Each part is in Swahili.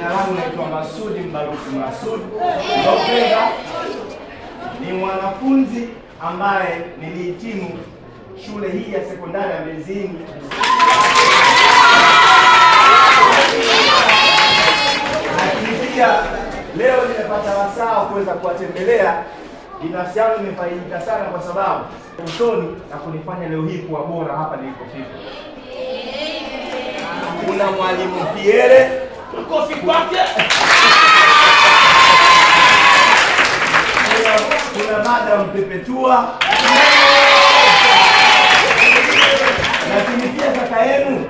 Jina langu naitwa Masudi Mbaruku Masudi Lopenda. Ni mwanafunzi ambaye nilihitimu shule hii ya sekondari ya Mbezini. Lakini pia leo nimepata wasaa kuweza kuwatembelea. Binafsi yangu nimefaidika sana kwa sababu usoni na kunifanya leo hii kuwa bora hapa nilikofika. Kuna mwalimu Pierre, makofi kwake. Kuna Madam Perpetua. Lakini pia kaka yenu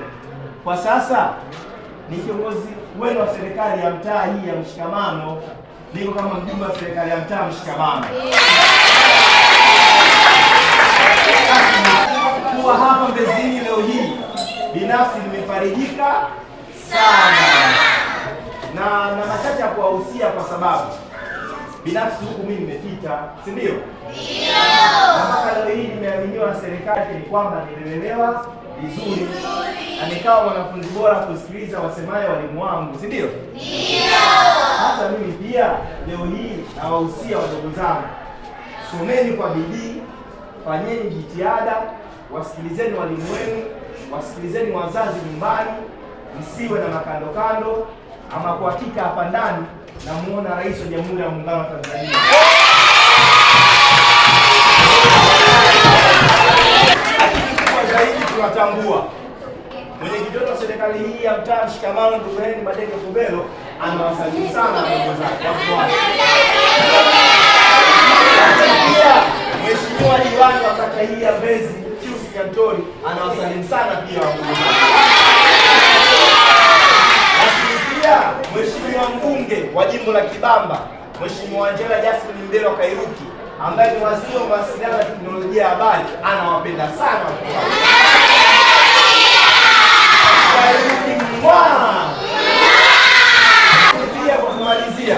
kwa sasa ni kiongozi wenu wa serikali ya mtaa hii ya Mshikamano. Niko kama mjumbe wa serikali ya mtaa Mshikamano. Kuwa hapa Mbezini leo hii binafsi nimefarijika sana. Na machache ya kuwahusia kwa sababu binafsi huku mimi nimepita, si ndio? Ndio. Na mpaka leo hii nimeaminiwa na serikali ni kwamba nilelelewa vizuri na nikawa mwanafunzi bora kusikiliza wasemayo walimu wangu, si ndio? Ndio. Hata mimi pia leo hii nawahusia wadogo zangu, someni kwa bidii, fanyeni jitihada, wasikilizeni walimu wenu, wasikilizeni wazazi nyumbani, msiwe na makando kando. Ama kwa hakika hapa ndani namuona Rais wa Jamhuri ya Muungano wa Tanzania. Lakini kwa zaidi tunatambua mwenyekiti wa serikali hii ya mtaa Mshikamano, ndugu Henry Madenge Kubelo, anawasalimu sana ndugu zake. Pia Mheshimiwa Diwani wa kata hii ya Mbezi, Pius Kantori, anawasalimu sana pia ndugu zake. Mheshimiwa mbunge wa jimbo la Kibamba, Mheshimiwa Angela Jasmine Mbelo Kairuki, ambaye ni waziri wa mawasiliano na teknolojia ya habari, anawapenda sana watu wake. Pia kwa kumalizia,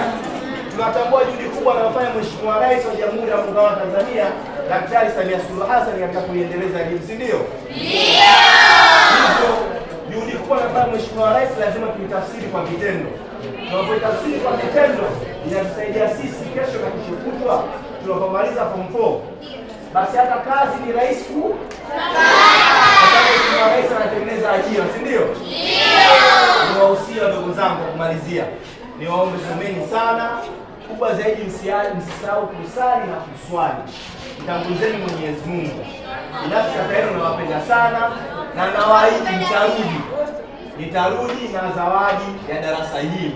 tunatambua juhudi kubwa anayofanya Mheshimiwa Rais wa Jamhuri ya Muungano wa Tanzania Daktari Samia Suluhu Hassan katika kuiendeleza elimu, si ndio? Ndio. Juhudi kubwa anayofanya Mheshimiwa Rais lazima tuitafsiri kwa vitendo. Tunapotafsiri kwa vitendo inatusaidia sisi kesho na kesho kutwa tunapomaliza form 4. Basi hata kazi ni rahisi ku Mheshimiwa Rais anatengeneza ajira, si ndio? Ndio. Niwahusia ndugu zangu kwa kumalizia. Niwaombe someni sana. Kubwa zaidi msisahau kusali na kuswali. Mtangulizeni Mwenyezi Mungu. Binafsi kaka yenu nawapenda sana na nawaahidi nitarudi na zawadi ya darasa hili.